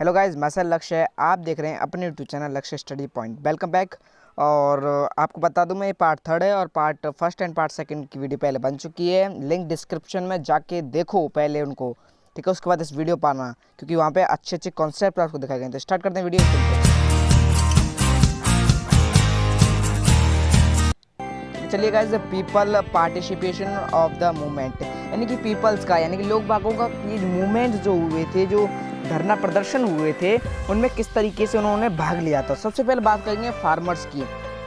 Hello guys, मैं sir लक्ष्य है। आप देख रहे हैं अपने यूट्यूब चैनल लक्ष्य स्टडी पॉइंट। Welcome back. और आपको बता दूं, मैं ये पार्ट 3 है और part first and part second की वीडियो पहले बन चुकी है। लिंक डिस्क्रिप्शन में जाके देखो पहले उनको, ठीक है। उसके बाद इस वीडियो पाना, क्योंकि वहाँ पे अच्छे अच्छे कॉन्सेप्ट आपको दिखाए गए हैं। तो स्टार्ट करते हैं वीडियो। चलिए guys, people participation of the movement, यानी कि पीपल्स का, यानी कि लोग बागों का ये मूवमेंट जो हुए थे, जो धरना प्रदर्शन हुए थे, उनमें किस तरीके से उन्होंने भाग लिया था। सबसे पहले बात करेंगे फार्मर्स की।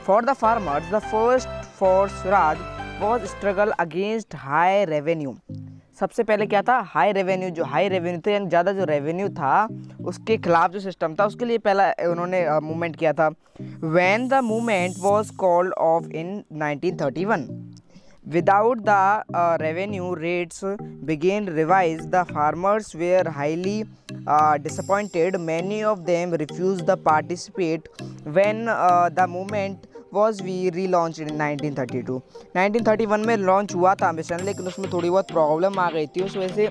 For the farmers the first for Swaraj was struggle against high revenue. सबसे पहले क्या था? High revenue. जो हाई रेवेन्यू थे, यानी ज़्यादा जो रेवेन्यू था उसके खिलाफ जो सिस्टम था, उसके लिए पहला उन्होंने मूवमेंट किया था। When the movement was called off in 1931, without the revenue rates began revised, the farmers were highly disappointed. Many of them refused to participate when the movement was relaunched in 1932। 1931 में launch हुआ था mission, लेकिन उसमें थोड़ी बहुत problem आ गई थी, उस वजह से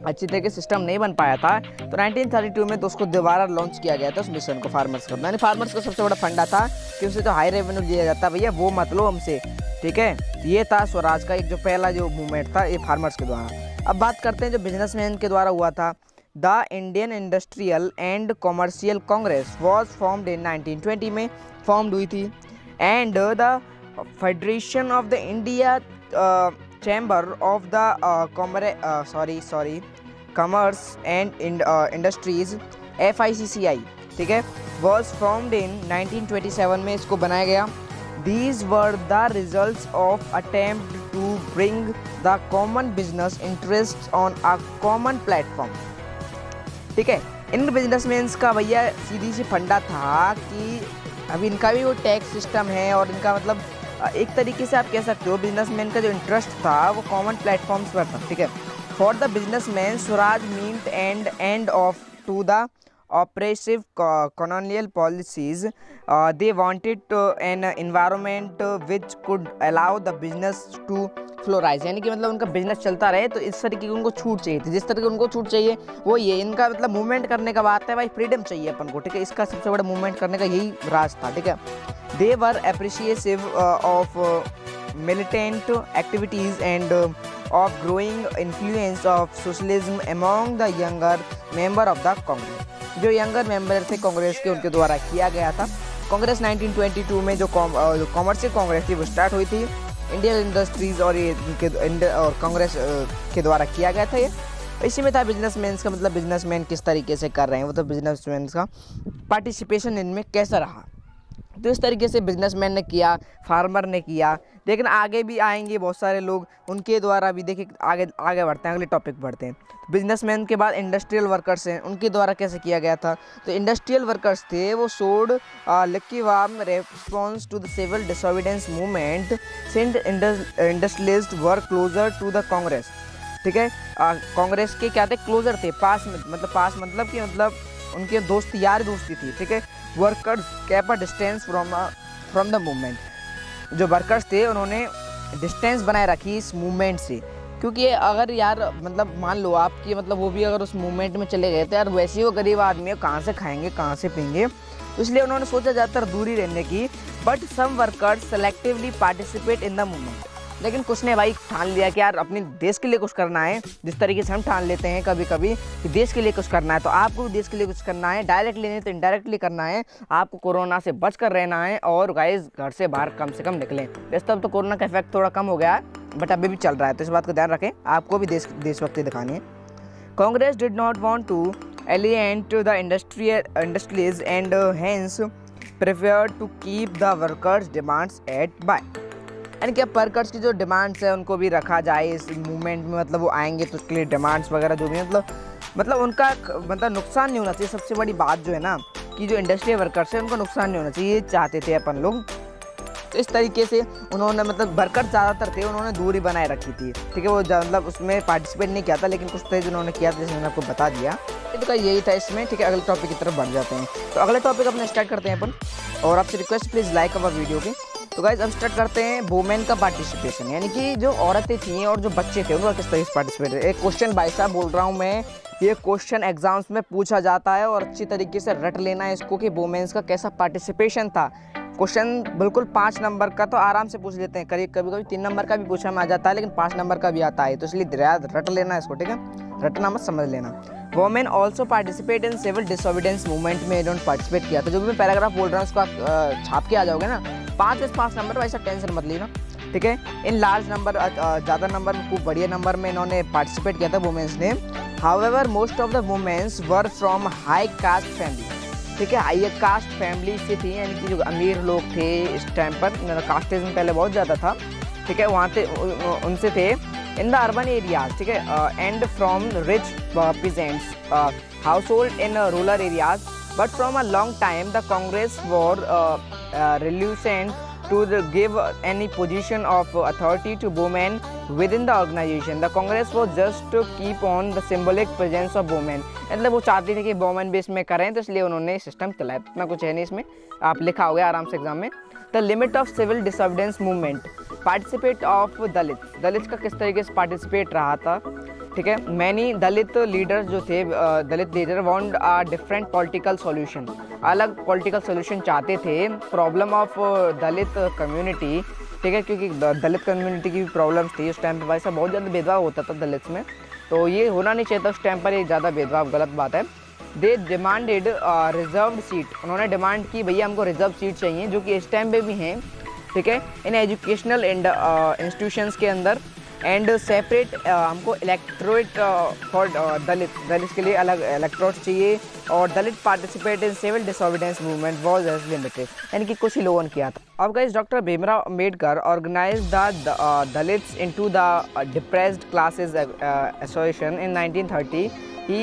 अच्छी तरीके से सिस्टम नहीं बन पाया था। तो 1932 में तो उसको दोबारा लॉन्च किया गया था, उस मिशन को फार्मर्स का। यानी फार्मर्स का सबसे बड़ा फंडा था कि उससे जो हाई रेवेन्यू लिया जाता है, भैया वो मत लो हमसे, ठीक है। ये था स्वराज का एक जो पहला जो मूवमेंट था, ये फार्मर्स के द्वारा। अब बात करते हैं जो बिजनेसमैन के द्वारा हुआ था। The Indian industrial and commercial Congress was formed in 1920 में फॉर्म्ड हुई थी। And the federation of the India chamber of the commerce and industries FICCI, ठीक है, वॉज फॉर्म्ड इन 1927 में इसको बनाया गया। These were the results of attempt to bring the common business interests on a common platform, ठीक है। इन businessman's का भैया सीधी सी फंडा था कि अभी इनका भी वो टैक्स सिस्टम है, और इनका मतलब एक तरीके से आप कह सकते हो बिजनेसमैन का जो इंटरेस्ट था वो कॉमन प्लेटफॉर्म्स पर था, ठीक है। For the businessman Swaraj meant end of to the oppressive colonial policies. They wanted an environment which could allow the business to flourish, यानी कि मतलब उनका बिजनेस चलता रहे, तो इस तरीके की उनको छूट चाहिए थी। जिस तरह की उनको छूट चाहिए वो ये इनका मतलब मूवमेंट करने का बात है भाई, फ्रीडम चाहिए अपन को, ठीक है। इसका सबसे बड़ा मूवमेंट करने का यही राज था, ठीक है। They were appreciative of militant activities and of growing influence of socialism among the younger member of the Congress। जो यंगर मेंबर थे कांग्रेस के, उनके द्वारा किया गया था। कांग्रेस 1922 में जो कॉमर्शियल कांग्रेस थी वो स्टार्ट हुई थी। इंडियन इंडस्ट्रीज और ये और कांग्रेस के द्वारा किया गया था। ये इसी में था बिजनेसमैन का, मतलब बिजनेसमैन किस तरीके से कर रहे हैं वो, तो बिजनेसमैन का पार्टिसिपेशन इनमें कैसा रहा। तो इस तरीके से बिजनेसमैन ने किया, फार्मर ने किया। लेकिन आगे भी आएंगे बहुत सारे लोग, उनके द्वारा भी देखिए आगे बढ़ते हैं, अगले टॉपिक बढ़ते हैं। बिजनेसमैन के बाद इंडस्ट्रियल वर्कर्स हैं, उनके द्वारा कैसे किया गया था। तो इंडस्ट्रियल वर्कर्स थे वो showed lukewarm response to the civil disobedience movement since industrialist work closer to the Congress, ठीक है। कांग्रेस के क्या थे? क्लोजर थे, पास मतलब कि मतलब उनके दोस्त यार दोस्ती थी, ठीक है। Workers kept a distance from the movement. जो वर्कर्स थे उन्होंने डिस्टेंस बनाए रखी इस मूवमेंट से, क्योंकि अगर यार मतलब मान लो आपकी मतलब वो भी अगर उस मूवमेंट में चले गए तो यार वैसे ही वो गरीब आदमी है, कहाँ से खाएंगे कहाँ से पिएंगे, तो इसलिए उन्होंने सोचा ज़्यादातर दूरी रहने की। But some workers selectively participate in the movement. लेकिन कुछ ने भाई ठान लिया कि यार अपने देश के लिए कुछ करना है, जिस तरीके से हम ठान लेते हैं कभी कभी कि देश के लिए कुछ करना है, तो आपको भी देश के लिए कुछ करना है। डायरेक्टली नहीं तो इनडायरेक्टली करना है। आपको कोरोना से बच कर रहना है, और गाइस घर से बाहर कम से कम निकलें। वैसे अब तो कोरोना का इफेक्ट थोड़ा कम हो गया है, बट अभी भी चल रहा है, तो इस बात को ध्यान रखें। आपको भी देशभक्ति दिखानी है। Congress did not want to alienate the industries and hence preferred to keep the workers demands at bay, यानी कि अब वर्कर्स की जो डिमांड्स है उनको भी रखा जाए इस मूवमेंट में। मतलब वो आएंगे तो उसके लिए डिमांड्स वगैरह जो भी मतलब उनका मतलब नुकसान नहीं होना चाहिए। सबसे बड़ी बात जो है ना कि जो इंडस्ट्रियल वर्कर्स है उनको नुकसान नहीं होना चाहिए, ये चाहते थे अपन लोग। तो इस तरीके से उन्होंने मतलब वर्कर्स ज़्यादातर थे, उन्होंने दूरी बनाए रखी थी, ठीक है। वो मतलब उसमें पार्टिसिपेट नहीं किया था, लेकिन कुछ थे जिन्होंने किया था, जैसे मैंने आपको बता दिया। तो यही था इसमें, ठीक है। अगले टॉपिक की तरफ बढ़ जाते हैं। तो अगले टॉपिक अपने स्टार्ट करते हैं अपन, और आपसे request please like our video की। तो गाइज अब स्टार्ट करते हैं वुमेन का पार्टिसिपेशन, यानी कि जो औरतें थी और जो बच्चे थे उनका किस तरीके से पार्टिसिपेट। एक क्वेश्चन भाई साहब बोल रहा हूँ मैं, ये क्वेश्चन एग्जाम्स में पूछा जाता है और अच्छी तरीके से रट लेना है इसको कि वुमेन्स का कैसा पार्टिसिपेशन था। क्वेश्चन बिल्कुल 5 नंबर का तो आराम से पूछ लेते हैं, करीब कभी कभी 3 नंबर का भी पूछा में आ जाता है, लेकिन 5 नंबर का भी आता है, तो इसलिए रट लेना इसको, ठीक है, रटना मत, समझ लेना। Women also participate in civil disobedience movement में इन्होंने पार्टिसिपेट किया था। जो भी मैं पैराग्राफ बोल रहा हूँ उसको आप छाप के आ जाओगे ना, 5 नंबर, वैसा टेंशन मत लेना, ठीक है। इन लार्ज नंबर, ज़्यादा नंबर में, खूब बढ़िया नंबर में इन्होंने पार्टिसिपेट किया था वुमेन्स ने। However most of the womens were from high caste family, ठीक है, हाई कास्ट फैमिली से थी, यानी कि जो अमीर लोग थे इस टाइम पर, कास्टिज्म पहले बहुत ज़्यादा था, ठीक है, वहाँ थे, उनसे थे। इन द अर्बन एरियाज, ठीक है, and from rich peasants household in rural areas, but from a long time the Congress were reluctant to give any position of authority to women within the organization. The Congress was just to keep on the symbolic presence of women. मतलब वो चाहती थी कि women base में करें, तो इसलिए उन्होंने सिस्टम चलाया। इतना कुछ है नहीं इसमें, आप लिखा हो गया आराम से एग्जाम में। The limit of civil disobedience movement, participate of Dalit का किस तरीके से पार्टिसिपेट रहा था, ठीक है। मैनी दलित लीडर्स जो थे, Dalit leader want a different political solution, अलग पॉलिटिकल सॉल्यूशन चाहते थे। प्रॉब्लम ऑफ दलित कम्युनिटी, ठीक है, क्योंकि दलित कम्युनिटी की भी प्रॉब्लम्स थी उस टाइम पर, वैसा बहुत ज़्यादा भेदभाव होता था दलित में, तो ये होना नहीं चाहिए था उस टाइम पर, ये ज़्यादा भेदभाव गलत बात है। दे डिमांडेड रिजर्व्ड सीट, उन्होंने डिमांड की भैया हमको रिजर्व सीट चाहिए, जो कि इस टाइम पे भी हैं, ठीक है, इन एजुकेशनल इंस्टीट्यूशंस के अंदर। एंड सेपरेट हमको इलेक्ट्रोरेट फॉर दलित के लिए अलग इलेक्ट्रोरेट चाहिए। और Dalit participate in civil disobedience movement was as limited, यानी कि कुछ ही लोगों ने किया था। अब guys doctor Bhimrao Ambedkar organise the Dalits into the depressed classes association in 1930। He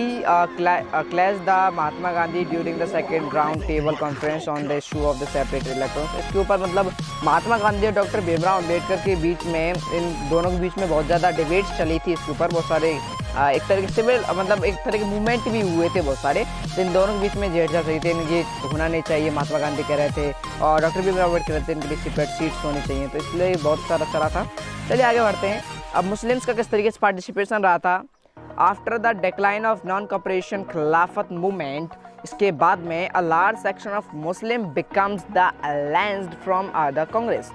clashed the Mahatma Gandhi during the second round table conference on the issue of the separate elections। इसके ऊपर मतलब महात्मा गांधी और डॉक्टर भीमराव अम्बेडकर के बीच में, इन दोनों के बीच में बहुत ज़्यादा डिबेट्स चली थी इसके ऊपर, बहुत सारे एक तरह के मतलब एक तरह के मूवमेंट भी हुए थे बहुत सारे, तो इन दोनों के बीच में झेड़ रही थी, ये होना नहीं चाहिए, महात्मा गांधी कह रहे थे और डॉक्टर भीमराव अम्बेडकर कहते थे इनके लिए सेपरेट सीट्स होनी चाहिए, तो इसलिए बहुत सारा चला था। चलिए आगे बढ़ते हैं। अब मुस्लिम्स का किस तरीके से पार्टिसिपेशन रहा था after the decline of non cooperation Khilafat movement, इसके बाद में a large section of Muslim becomes the alienated from the Congress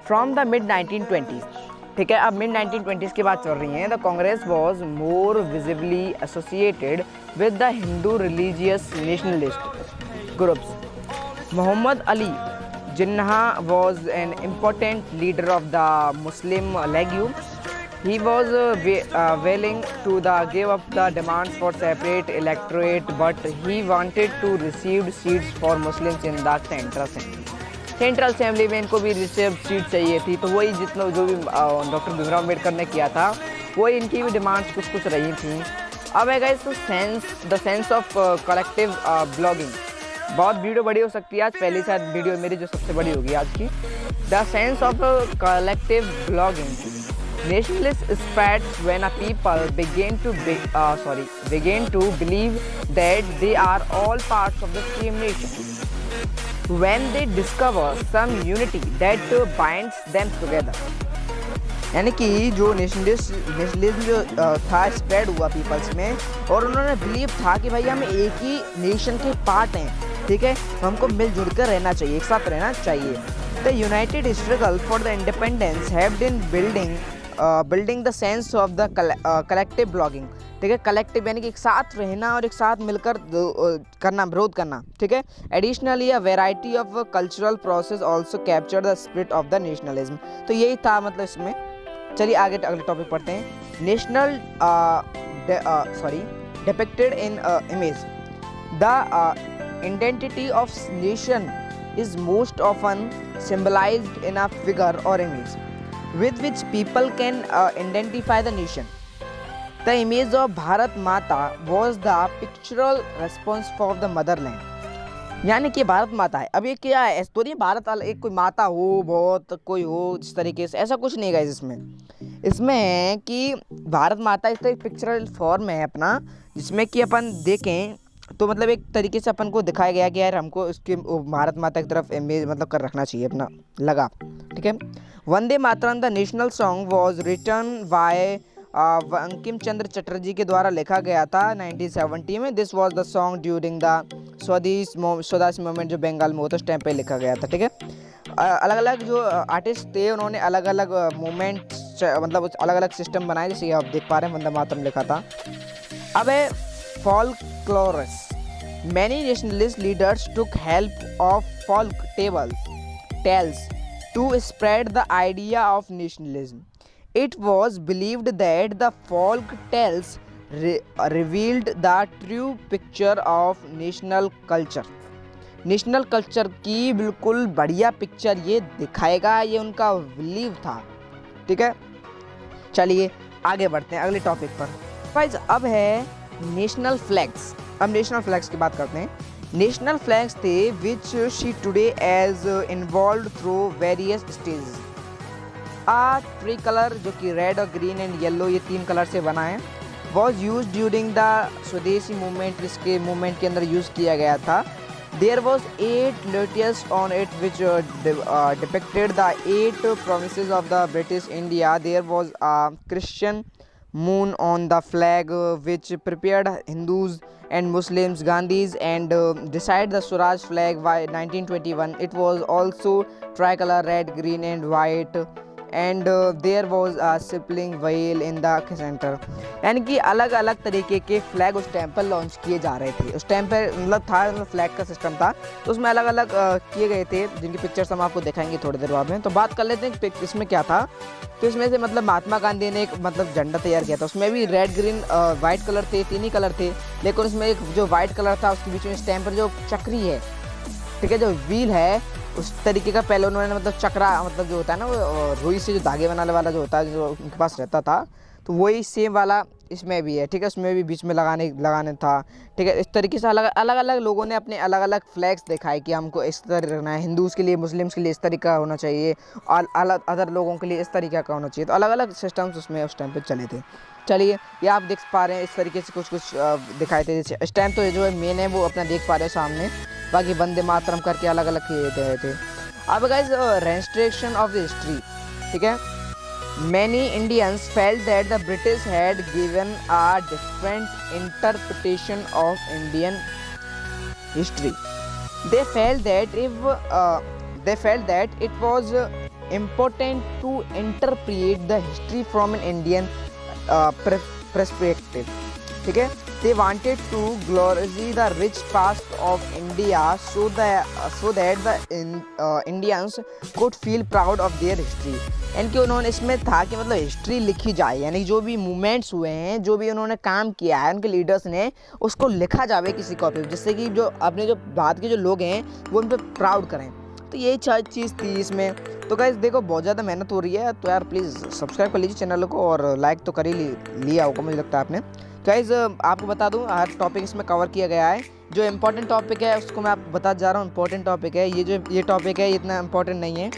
from the mid 1920s, ठीक है। अब मिड 1920s की बात चल रही है। The Congress was more visibly associated with the Hindu religious nationalist groups. Mohammad Ali Jinnah was an important leader of the Muslim League. He was willing to give up the demands for separate electorate, but he wanted to receive seats for Muslims in the central assembly में इनको भी receive seat चाहिए थी, तो वही जितना जो भी डॉक्टर भीमराव अम्बेडकर ने किया था वही इनकी भी डिमांड्स कुछ कुछ रही थी। अब है guys the sense of collective blogging, बहुत वीडियो बड़ी हो सकती है आज, पहली शायद वीडियो मेरी जो सबसे बड़ी होगी आज की। The sense of collective blogging, nationalist spreads when a people begin to believe that they are all parts of the same nation, when they discover some unity that binds them together। यानी कि जो nationalism जो था spread हुआ peoples में, और उन्होंने believe था कि भाई हम एक ही नेशन के पार्ट हैं, ठीक है, तो हमको मिलजुल कर रहना चाहिए, एक साथ रहना चाहिए। The united struggle for the independence have been building the sense of the collective blogging, ठीक है, कलेक्टिव यानी कि एक साथ रहना और एक साथ मिलकर करना, विरोध करना, ठीक है। Additionally a variety of cultural process also capture the spirit of the nationalism, तो यही था मतलब इसमें। चलिए आगे अगले टॉपिक पढ़ते हैं। National depicted in image, the identity of nation is most often symbolised in a figure और image with which people can identify the nation. The image of Bharat Mata was the pictorial response for the motherland, यानी कि भारत माता है। अब ये क्या है, तो नहीं भारत एक कोई माता हो, बहुत कोई हो जिस तरीके से, ऐसा कुछ नहीं गाइस इसमें है कि भारत माता इस तरह पिक्चरल फॉर्म है अपना, जिसमें कि अपन देखें तो मतलब एक तरीके से अपन को दिखाया गया कि यार हमको इसके भारत माता की तरफ इमेज मतलब कर रखना चाहिए अपना लगा, ठीक है। Vande Mataram the national song was written by Bankim Chandra Chatterjee के द्वारा लिखा गया था 1970 में। This was the song during the Swadesh movement जो बंगाल में होता उस टाइम पे लिखा गया था। ठीक है, अलग अलग जो आर्टिस्ट थे उन्होंने अलग अलग मूवमेंट मतलब अलग अलग सिस्टम बनाए, जैसे आप देख पा रहे हैं वंदे मातरम लिखा था। अब है folklorists. Many nationalist leaders took help of folk tales to spread the idea of nationalism. It was believed that the folk tales revealed the true picture of national culture. National culture की बिल्कुल बढ़िया picture ये दिखाएगा, ये उनका believe था। ठीक है, चलिए आगे बढ़ते हैं अगले टॉपिक पर। गाइस अब है नेशनल फ्लैग्स। अब नेशनल फ्लैग्स की बात करते हैं। नेशनल फ्लैग्स थे which she today as involve through various stages. Three colour जो कि रेड और ग्रीन एंड येलो ये 3 कलर से बना है, वॉज यूज ड्यूरिंग द स्वदेशी मूवमेंट। इसके मूवमेंट के अंदर यूज़ किया गया था। There was 8 letters on it which depicted the 8 promises of the British India. There was a Christian moon on the flag which prepared Hindus and Muslims, Gandhis, and decided the Swaraj flag by 1921. It was also tricolor, red, green, and white. And there was a spinning wheel in the centre. यानी कि अलग अलग तरीके के flag उस time पर launch किए जा रहे थे। उस टाइम पर मतलब था, मतलब फ्लैग का सिस्टम था, तो उसमें अलग अलग किए गए थे, जिनकी पिक्चर्स हम आपको दिखाएंगे थोड़ी देर बाद में। तो बात कर लेते हैं इसमें क्या था। तो इसमें से मतलब महात्मा गांधी ने एक मतलब झंडा तैयार किया था। उसमें भी रेड, ग्रीन, वाइट कलर थे, 3 ही कलर थे, लेकिन उसमें एक जो वाइट कलर था उसके बीच में इस टाइम पर जो चक्री है, ठीक है, जो व्हील है, उस तरीके का पहले उन्होंने मतलब चक्रा मतलब जो होता है ना वो रुई से जो धागे बनाने वाला जो होता है जो उनके पास रहता था, तो वही सेम वाला इसमें भी है। ठीक है, उसमें भी बीच में लगाने था। ठीक है, इस तरीके से अलग अलग लोगों ने अपने अलग अलग फ्लैग्स दिखाए कि हमको इस तरह रखना है, हिंदूज़ के लिए, मुस्लिम्स के लिए इस तरीका होना चाहिए, और अलग अदर लोगों के लिए इस तरीका का होना चाहिए। तो अलग अलग सिस्टम्स उसमें उस टाइम पे चले थे। चलिए ये आप देख पा रहे हैं, इस तरीके से कुछ दिखाए थे। जैसे इस टाइम तो ये जो है मेन है वो अपना देख पा रहे हैं सामने, बाकी वंदे मातरम करके अलग अलग किए गए थे। अब guys restriction of the history. ठीक है, many Indians felt that the British had given a different interpretation of Indian history. They felt that it was important to interpret the history from an Indian perspective. ठीक है, they wanted to glorify the rich past of India so that the Indians could feel proud of their history. यानी कि उन्होंने इसमें था कि मतलब history लिखी जाए, यानी जो भी मूवमेंट्स हुए हैं, जो भी उन्होंने काम किया है उनके लीडर्स ने, उसको लिखा जावे किसी कॉपी पे, जिससे कि जो अपने जो भारत के जो लोग हैं वो उन पर प्राउड करें। तो यही चीज़ थी इसमें। तो गाइस देखो बहुत ज़्यादा मेहनत हो रही है, तो यार प्लीज़ सब्सक्राइब कर लीजिए चैनल को, और लाइक तो कर ही लिया होगा मुझे लगता है आपने। गाइस आपको बता दूं हर टॉपिक इसमें कवर किया गया है। जो इम्पोर्टेंट टॉपिक है उसको मैं आपको बता जा रहा हूँ, इम्पोर्टेंट टॉपिक है ये टॉपिक है, इतना इम्पोर्टेंट नहीं है,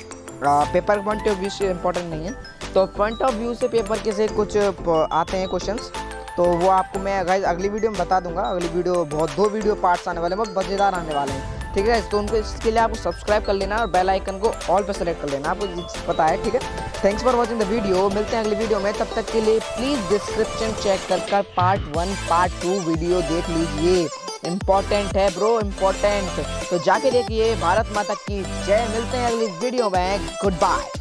पेपर पॉइंट ऑफ व्यू से इम्पोर्टेंट नहीं है। तो पॉइंट ऑफ व्यू से पेपर के से कुछ आते हैं क्वेश्चंस, तो वो आपको मैं गाइस अगली वीडियो में बता दूंगा। अगली वीडियो 2 वीडियो पार्ट्स आने वाले हैं, बहुत मज़ेदार आने वाले हैं। ठीक है, तो उनको इसके लिए आपको सब्सक्राइब कर लेना और बेल आइकन को ऑल पे सेलेक्ट कर लेना, आपको पता है। ठीक है, thanks for watching the video. मिलते हैं अगली वीडियो में, तब तक के लिए प्लीज़ डिस्क्रिप्शन चेक कर पार्ट 1 पार्ट 2 वीडियो देख लीजिए, इम्पोर्टेंट है ब्रो, इम्पोर्टेंट। तो जाके देखिए। भारत माता की जय। मिलते हैं अगली वीडियो में, गुड बाय।